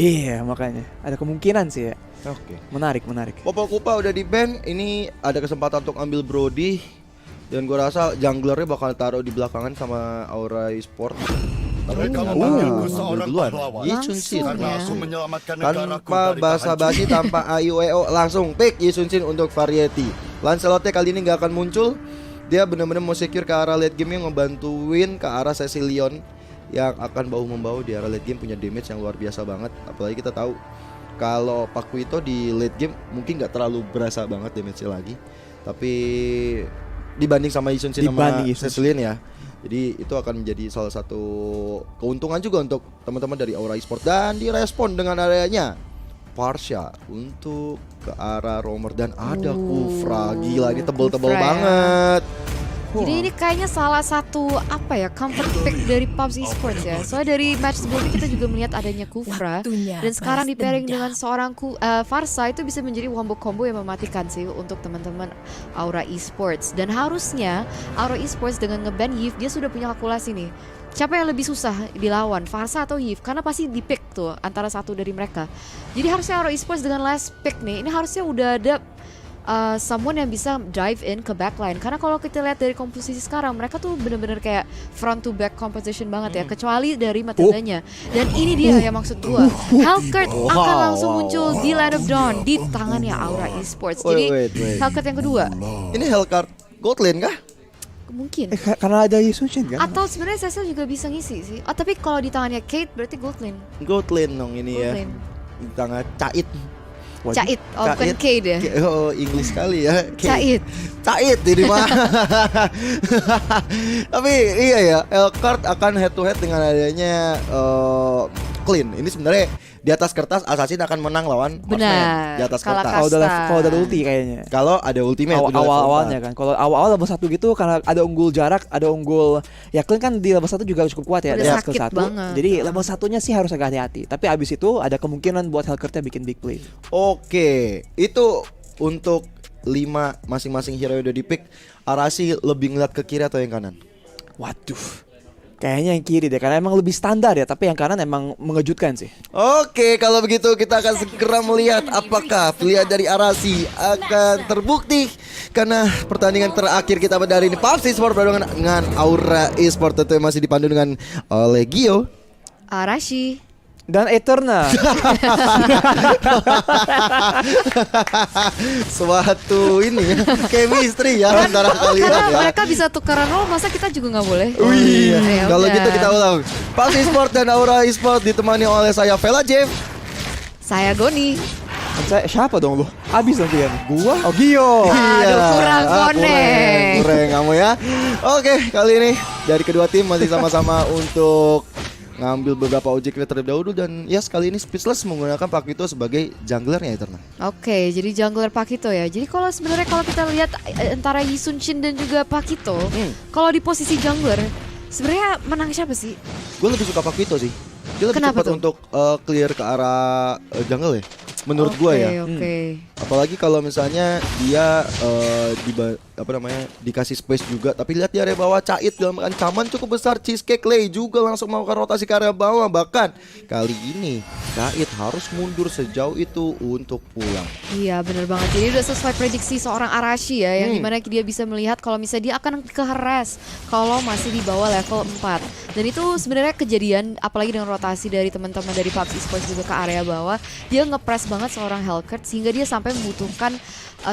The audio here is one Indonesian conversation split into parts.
Iya, makanya ada kemungkinan sih ya. Oke. Menarik. Popo Kupa udah di ban, ini ada kesempatan untuk ambil Brody. Dan gue rasa junglernya bakal taruh di belakangan sama Aura Esport. Tapi Mereka ternyata memanggilku ambil seorang duluan. pahlawan. Yi Chun Sin. Karena ya. aku menyelamatkan negaraku Tanpa dari basa-basi, kehancuran. tanpa AIUEO, langsung pick Yi Chun Sin untuk Variety. Lancelot kali ini gak akan muncul. Dia benar-benar mau secure ke arah late game, yang ngebantuin ke arah Cecilion yang akan bahu-membahu di arah late game, punya damage yang luar biasa banget. Apalagi kita tahu kalau Pakuito di late game mungkin gak terlalu berasa banget damage-nya lagi. Tapi dibanding sama Yi Chun Sin sama Dibanding Yi Chun Sin. Cecilion ya. Jadi itu akan menjadi salah satu keuntungan juga untuk teman-teman dari Aura Esport. Dan direspon dengan adanya Parsha untuk ke arah Romer. Dan ada Kufra. Gila, ini tebel-tebel Kufra ya. banget. Jadi ini kayaknya salah satu comfort pick dari PUBG Esports ya. Soalnya dari match sebelumnya kita juga melihat adanya Kufra. Dan sekarang di pairing dengan seorang Farsa, itu bisa menjadi combo yang mematikan sih untuk teman-teman Aura Esports. Dan harusnya Aura Esports dengan ngeban Yves, dia sudah punya kalkulasi nih. Siapa yang lebih susah dilawan, Farsa atau Yves? Karena pasti di pick tuh antara satu dari mereka. Jadi harusnya Aura Esports dengan last pick nih, ini harusnya udah ada someone yang bisa dive in ke backline. Karena kalau kita lihat dari komposisi sekarang, mereka tuh bener-bener kayak front to back composition banget ya, kecuali dari Matildanya. Dan ini dia yang maksud gua, Hellcurt akan langsung muncul di Land of Dawn di tangannya Aura Esports. Jadi Wait. Hellcurt yang kedua Ini Hellcurt gold lane kah? mungkin. Karena ada Yi Chun Sin kan. Atau sebenarnya Cecil juga bisa ngisi sih. Oh, tapi kalau di tangannya Kate berarti gold lane. Gold lane dong ini Gold ya. lane. Di tangan Cait. Waduh. Cait, bukan Kate ya. Oh, English sekali ya. Cait. Cait ini mah. Tapi iya ya, Hellcurt akan head to head dengan adanya Clean. Ini sebenarnya di atas kertas Assassin akan menang lawan Marksman. Benar. Di atas Kalah kertas. kasta. Kalau ada ulti kayaknya. Kalau ada ultimate udah level Awal-awalnya 4. kan. Kalau awal-awal level 1 gitu karena ada unggul jarak, ada unggul ya Clean kan di level 1 juga cukup kuat ya. Udah Di atas sakit ke 1. banget. Jadi level 1-nya sih harus agak hati-hati. Tapi abis itu ada kemungkinan buat Hellcurt-nya bikin big play. Oke, itu untuk 5 masing-masing hero yang udah di pick. Arashi lebih ngeliat ke kiri atau yang kanan? Waduh. Kayaknya yang kiri deh, karena emang lebih standar ya. Tapi yang kanan emang mengejutkan sih. Oke, kalau begitu kita akan segera melihat apakah pilihan dari Arashi akan terbukti. Karena pertandingan terakhir kita pada hari ini PUBG Esport berhadapan dengan Aura Esport, tentu masih dipandu dengan oleh Gio Arashi. Dan Eterna. suatu ini ya, chemistry ya antara kalian Karena ya. mereka bisa tukeran role, masa kita juga nggak boleh? Wih, Ya kalau udah. gitu kita ulang. PUBG Esport dan Aura Esport ditemani oleh saya Vela Jeff. Saya Goni. Siapa dong lu? Abis nanti kan. Gua? Oh Gio. Aduh, kurang connect. kurang kamu ya. Oke, kali ini dari kedua tim masih sama-sama untuk ngambil beberapa objektif terlebih dahulu. Dan ya sekali ini Speechless menggunakan Paquito sebagai junglernya Eterna. Oke, jadi jungler Paquito ya. Jadi kalau sebenarnya kalau kita lihat antara Yi Chun Sin dan juga Paquito, kalau di posisi jungler, sebenarnya menang siapa sih? Gue lebih suka Paquito sih. Dia lebih Kenapa cepat tuh? untuk clear ke arah jungle ya. Menurut gue ya. Oke. Apalagi kalau misalnya dia dikasih space juga. Tapi lihat di area bawah Cait dalam ancaman cukup besar. Cheesecake Lay juga langsung melakukan rotasi ke area bawah. Bahkan kali ini Cait harus mundur sejauh itu untuk pulang. Iya benar banget. Jadi udah sesuai prediksi seorang Arashi ya, yang dimana dia bisa melihat kalau misalnya dia akan keheres kalau masih di bawah level 4. Dan itu sebenarnya kejadian, apalagi dengan rotasi dari teman-teman dari PUBG Esports juga ke area bawah, dia ngepress banget seorang Hellcurt sehingga dia sampai membutuhkan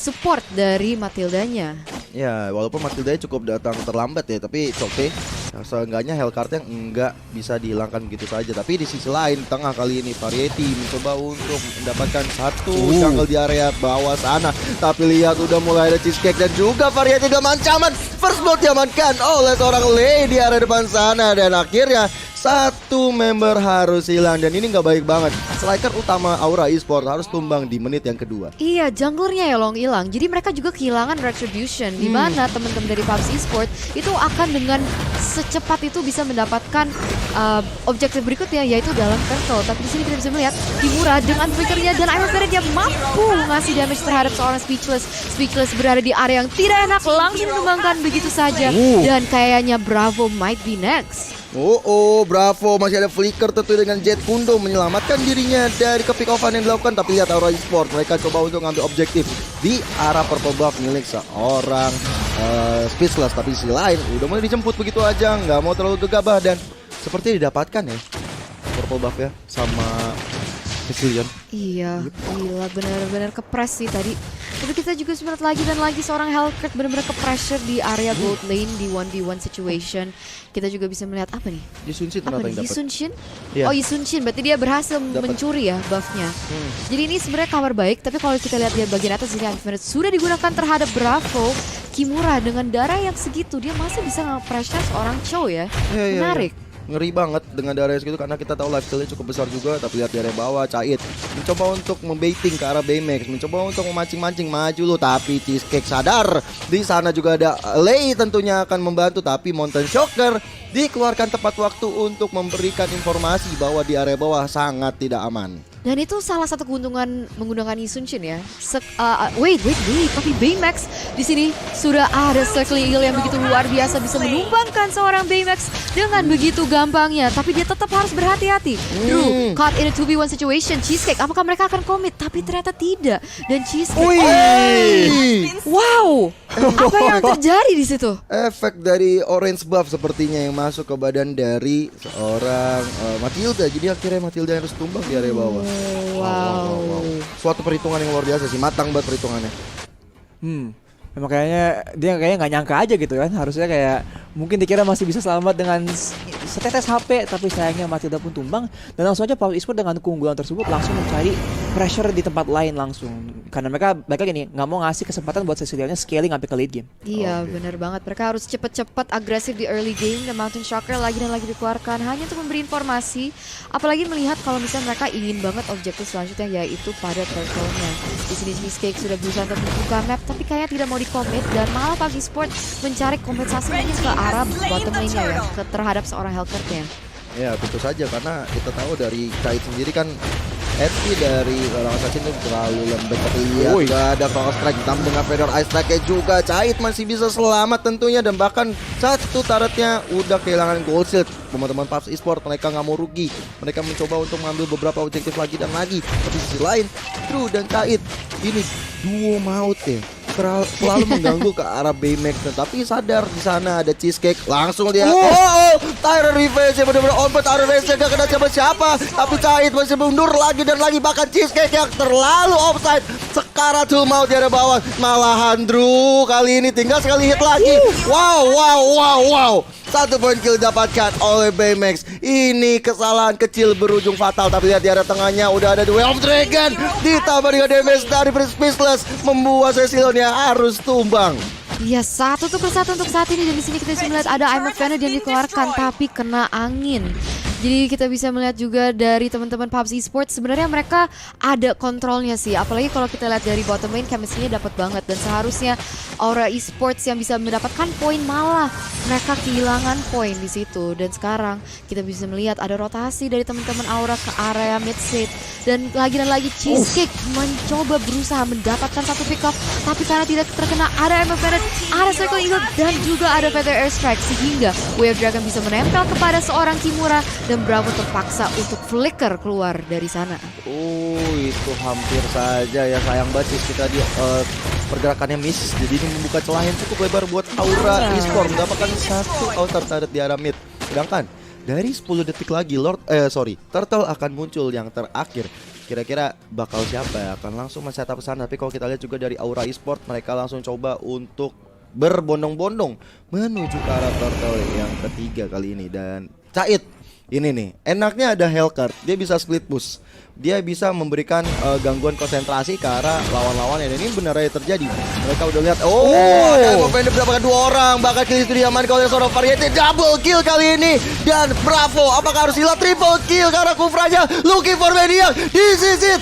support dari Matildanya. Ya walaupun Matilda cukup datang terlambat ya, tapi it's okay. Seenggaknya Hellcurt yang enggak bisa dihilangkan begitu saja. Tapi di sisi lain tengah kali ini Variety mencoba untuk mendapatkan satu jungle di area bawah sana. Tapi lihat udah mulai ada Cheesecake dan juga Variety dalam ancaman. First blood diamankan oleh seorang Lay di area depan sana. Dan akhirnya satu member harus hilang. Dan ini nggak baik banget. Striker utama Aura Esport harus tumbang di menit yang kedua. Iya, junglernya ya long hilang. Jadi mereka juga kehilangan retribution, di mana teman-teman dari PUBG Esport itu akan dengan secepat itu bisa mendapatkan objektif berikutnya, yaitu dalam turtle. Tapi di sini kita bisa melihat Kimura dengan flickernya dan Iron Spirit dia mampu ngasih damage terhadap seorang Speechless. Speechless berada di area yang tidak enak, langsung dikembangkan begitu saja. Dan kayaknya Bravo might be next. Bravo, masih ada flicker tentu dengan Jet Kundo menyelamatkan dirinya dari ke-pick offan yang dilakukan. Tapi lihat Aura Esports, mereka coba untuk ngambil objektif di arah purple buff milik seorang Speechless. Tapi di sisi lain udah mulai dijemput begitu aja, nggak mau terlalu gegabah dan seperti didapatkan ya purple buff ya sama Kecilian. Iya, gila benar-benar kepres sih tadi. Tapi kita juga sempat lagi dan lagi seorang Hellcat benar-benar ke-pressure di area gold lane di 1v1 situation. Kita juga bisa melihat apa nih? Yisunshin Apa ternyata nih? yang dapat. Yisunshin? Iya. Oh Yisunshin, berarti dia berhasil Dapat. mencuri ya buffnya. Jadi ini sebenarnya kabar baik, tapi kalau kita lihat di bagian atas ini Infinite sudah digunakan terhadap Bravo. Kimura dengan darah yang segitu dia masih bisa nge-pressure seorang Cho ya. Iya. Menarik. Ngeri banget dengan darah segitu karena kita tahu lifesteal-nya cukup besar juga. Tapi lihat dari bawah Cait mencoba untuk membaiting ke arah Baymax, mencoba untuk memancing-mancing maju lo, tapi Cheesecake sadar di sana juga ada Lei tentunya akan membantu, tapi Mountain Shocker dikeluarkan tepat waktu untuk memberikan informasi bahwa di area bawah sangat tidak aman. Dan itu salah satu keuntungan menggunakan Yisunshin ya. Wait, tapi Baymax di sini sudah ada Circling Eagle yang begitu luar biasa bisa menumbangkan seorang Baymax dengan begitu gampangnya. Tapi dia tetap harus berhati-hati. Drew caught in a 2v1 situation. Cheesecake, apakah mereka akan komit? Tapi ternyata tidak. Dan Cheesecake, wow, apa yang terjadi di situ? Efek dari orange buff sepertinya yang masuk ke badan dari seorang Matilda. Jadi akhirnya Matilda harus tumbang di area bawah. Wow. Suatu perhitungan yang luar biasa sih, matang banget perhitungannya. Memang kayaknya dia nggak nyangka aja gitu kan. Harusnya kayak mungkin dikira masih bisa selamat dengan setetes HP, tapi sayangnya Matilda pun tumbang. Dan langsung aja PUBG Esports dengan keunggulan tersebut langsung mencari pressure di tempat lain langsung. Karena mereka gini, nggak mau ngasih kesempatan buat Cecilianya scaling sampai ke late game. Iya, benar banget. Mereka harus cepet-cepet agresif di early game. Dan Mountain Shocker lagi dan lagi dikeluarkan hanya untuk memberi informasi. Apalagi melihat kalau misalnya mereka ingin banget objektif selanjutnya yaitu pada turtle-nya. Di sini Cheesecake sudah berusaha untuk membuka map, tapi kayaknya tidak mau di-commit. Dan malah PUBG Esports mencari kompensasi mungkin ke arah bottom lane-nya ya, terhadap seorang Hellcat-nya. Ya tentu saja karena kita tahu dari Cait sendiri kan HP dari orang assassin itu terlalu lembek. Tapi lihat gak ada cross strike ditambah dengan Feather Ice Strike juga. Cait masih bisa selamat tentunya dan bahkan satu turretnya udah kehilangan gold shield. Teman-teman PUBG Esports mereka nggak mau rugi. Mereka mencoba untuk mengambil beberapa objektif lagi dan lagi. Tapi di sisi lain Drew dan Cait ini duo maut ya, selalu mengganggu ke arah Baymax, tapi sadar di sana ada Cheesecake, langsung dia Tyrant Revenge yang benar-benar on point. Tyrant Revenge gak kena siapa-siapa, tapi Cait masih mundur lagi dan lagi, bahkan Cheesecake yang terlalu offside. Sekarang tuh mau di bawah, malahan Drew kali ini tinggal sekali hit lagi. Wow. 1 poin kill dapatkan oleh Baymax. Ini kesalahan kecil berujung fatal. Tapi lihat di area tengahnya udah ada The Way of Dragon, ditambah dengan damage dari Speechless, membuat Cecilion harus tumbang. Iya, satu tuh persatu untuk saat ini. Dan di sini kita bisa melihat ada I'm a Fan yang dikeluarkan tapi kena angin. Jadi kita bisa melihat juga dari teman-teman PUBG Esports sebenarnya mereka ada kontrolnya sih. Apalagi kalau kita lihat dari bottom lane chemistry-nya dapat banget. Dan seharusnya Aura Esports yang bisa mendapatkan poin malah mereka kehilangan poin di situ. Dan sekarang kita bisa melihat ada rotasi dari teman-teman Aura ke area mid state. Dan lagi Cheesecake mencoba berusaha mendapatkan satu pick off, tapi karena tidak terkena ada MF ada Circle Eagle dan juga ada Feather Airstrike sehingga Way of Dragon bisa menempel kepada seorang Kimura dan Bravo terpaksa untuk flicker keluar dari sana. Itu hampir saja ya, sayang banget sih kita di pergerakannya miss. Jadi ini membuka celah yang cukup lebar buat Aura Esports mendapatkan satu outer turret di arah mid. Sedangkan dari 10 detik lagi Turtle akan muncul yang terakhir. Kira-kira bakal siapa ya? Akan langsung men-setup sana. Tapi kalau kita lihat juga dari Aura Esports, mereka langsung coba untuk berbondong-bondong menuju ke arah Turtle yang ketiga kali ini. Dan Cait ini nih, enaknya ada Hellcat, dia bisa split push. Dia bisa memberikan gangguan konsentrasi ke arah lawan-lawan yang ini benar aja terjadi. Mereka udah lihat, ada Mopender mendapatkan 2 orang, bahkan kill itu diamankan oleh seorang Variety, double kill kali ini. Dan Bravo, apakah harus hilang triple kill karena Kufranya looking for Maniac. This is it.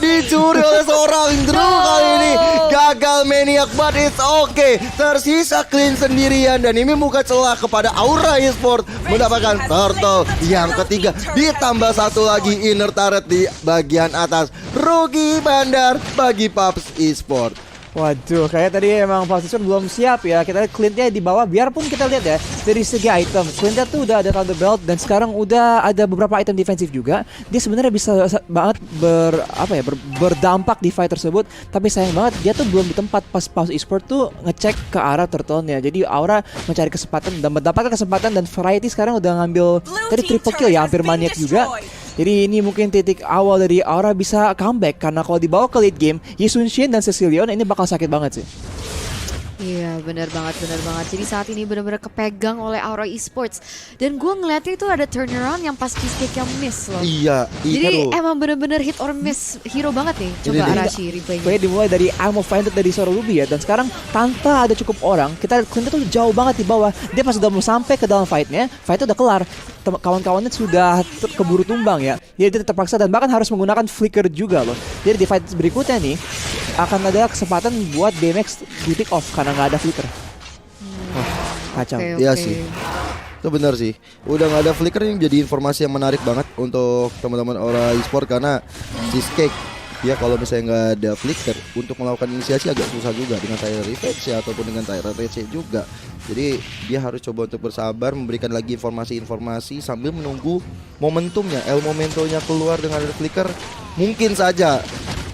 Dicuri oleh seorang Drew kali ini. Gagal Maniac, but it's okay. Tersisa clean sendirian dan ini membuka celah kepada Aura Esports mendapatkan turtle yang ketiga. Ditambah satu lagi inner turret di bagian atas. Rugi bandar bagi PUBG Esports. Waduh, kayak tadi emang Falsisport belum siap ya. Kita lihat Clintnya di bawah, biarpun kita lihat ya dari segi item, Clintnya tuh udah ada Thunder Belt dan sekarang udah ada beberapa item defensif juga. Dia sebenarnya bisa banget berdampak di fight tersebut. Tapi sayang banget dia tuh belum di tempat pas Pulse Esports tuh ngecek ke arah turtle-nya. Jadi Aura mencari kesempatan dan mendapatkan kesempatan, dan Variety sekarang udah ngambil tadi triple kill ya, hampir maniak juga. Jadi ini mungkin titik awal dari Aura bisa comeback, karena kalau dibawa ke late game, Yisun Shin dan Cecilion ini bakal sakit banget sih. Iya, benar banget. Jadi saat ini benar-benar kepegang oleh Aura Esports. Dan gue ngeliatnya itu ada turnaround yang pas Cheesecake yang miss loh. Iya, Jadi loh. emang benar-benar hit or miss hero banget nih. Coba Arashi replaynya. Pokoknya dimulai dari I'm offended dari Sora Ruby ya. Dan sekarang tanpa ada cukup orang, kita Clint tuh jauh banget di bawah. Dia pas udah mau sampai ke dalam fightnya udah kelar. Kawan-kawannya sudah keburu tumbang ya. Jadi dia terpaksa dan bahkan harus menggunakan flicker juga loh. Jadi di fight berikutnya nih akan ada kesempatan buat BMX di pick off karena nggak ada flicker. Kacau. Iya sih. Itu benar sih. Udah nggak ada flicker, ini jadi informasi yang menarik banget untuk teman-teman Aura Esports, karena Cheesecake ya kalau misalnya nggak ada flicker untuk melakukan inisiasi agak susah juga dengan Tyler Revenge ya, ataupun dengan Tyler Revenge juga. Jadi dia harus coba untuk bersabar, memberikan lagi informasi-informasi sambil menunggu momentumnya, momentonya keluar. Dengan ada flicker mungkin saja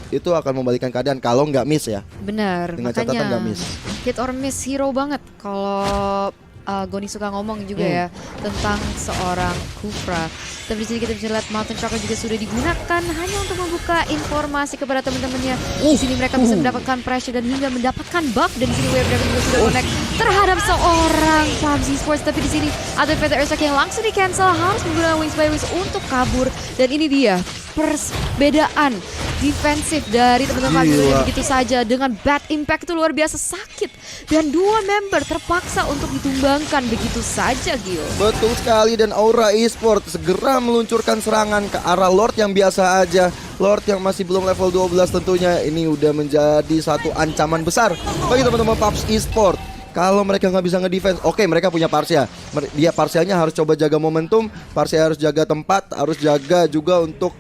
itu akan membalikan keadaan kalau nggak miss ya. Benar, Dengan catatan nggak miss. Hit or miss hero banget kalau Goni suka ngomong juga ya tentang seorang Kufra. Tapi di sini kita bisa lihat Mountain Tracker juga sudah digunakan hanya untuk membuka informasi kepada teman-temannya. Di sini mereka bisa mendapatkan pressure dan hingga mendapatkan buff. Dan di sini Wave Dragon juga sudah connect terhadap seorang PUBG Sports. Tapi di sini ada Feather Earthquake yang langsung di cancel, harus menggunakan Wings by Wings untuk kabur. Dan ini dia perbedaan defensif dari teman-teman PUBG begitu saja, dengan bad impact itu luar biasa sakit, dan dua member terpaksa untuk ditumbangkan begitu saja, Gio. Betul sekali, dan Aura Esports segera meluncurkan serangan ke arah Lord yang biasa aja. Lord yang masih belum level 12 tentunya ini udah menjadi satu ancaman besar bagi teman-teman PUBG Esports. Kalau mereka nggak bisa ngedefense, oke, mereka punya Parsia. Dia Parsianya harus coba jaga momentum, Parsia harus jaga tempat, harus jaga juga untuk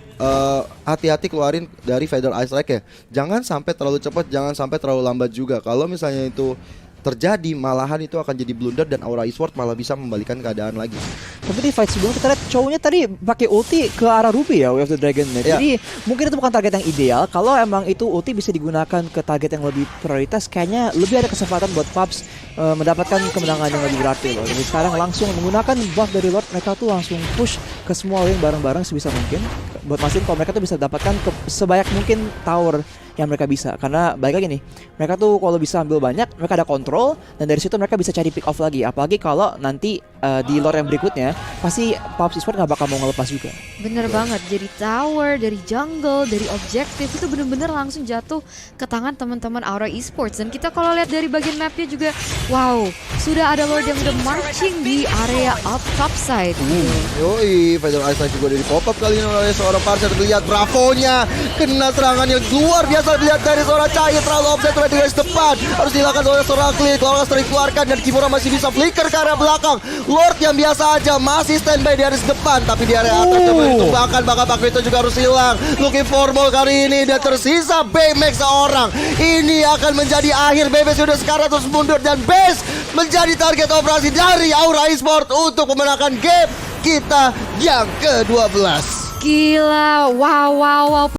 hati-hati keluarin dari Feather Ice Strike ya. Jangan sampai terlalu cepat, jangan sampai terlalu lambat juga. Kalau misalnya itu terjadi, malahan itu akan jadi blunder dan Aura Esports malah bisa membalikan keadaan lagi. Tapi di fight sebelum kita lihat cowoknya tadi pakai ulti ke arah Ruby ya, Way of the Dragon. Jadi mungkin itu bukan target yang ideal. Kalau emang itu ulti bisa digunakan ke target yang lebih prioritas, kayaknya lebih ada kesempatan buat PUBG mendapatkan kemenangan yang lebih berarti loh. Jadi sekarang langsung menggunakan buff dari Lord, mereka tuh langsung push ke semua lane bareng-bareng sebisa mungkin. Buat mastiin kalau mereka tuh bisa dapatkan sebanyak mungkin tower yang mereka bisa, karena balik lagi nih, mereka tuh kalau bisa ambil banyak, mereka ada kontrol, dan dari situ mereka bisa cari pick off lagi. Apalagi kalau nanti di lore yang berikutnya pasti PUBG Esports nggak bakal mau ngelepas juga. Bener banget, dari tower, dari jungle, dari objektif itu bener-bener langsung jatuh ke tangan teman-teman Aura Esports. Dan kita kalau lihat dari bagian mapnya juga, wow, sudah ada Lord yang udah marching di area up top side. Yoi, Feather Ice Strike juga dari pop up kali ini oleh seorang Parsia. Terlihat Bravonya kena serangan yang luar biasa dilihat dari seorang Cahaya, terlalu offset oleh di depan. Harus dilakukan oleh seorang Klik, lawan sering keluarkan dan Kimura masih bisa flicker ke arah belakang. Lord yang biasa aja masih standby di area depan, tapi di area atas itu bahkan Pakrito juga harus hilang. Looking for ball kali ini dan tersisa BMX seorang. Ini akan menjadi akhir. BMX sudah sekarang terus mundur dan Base menjadi target operasi dari Aura Esports untuk memenangkan game kita yang ke-12. Gila, wow,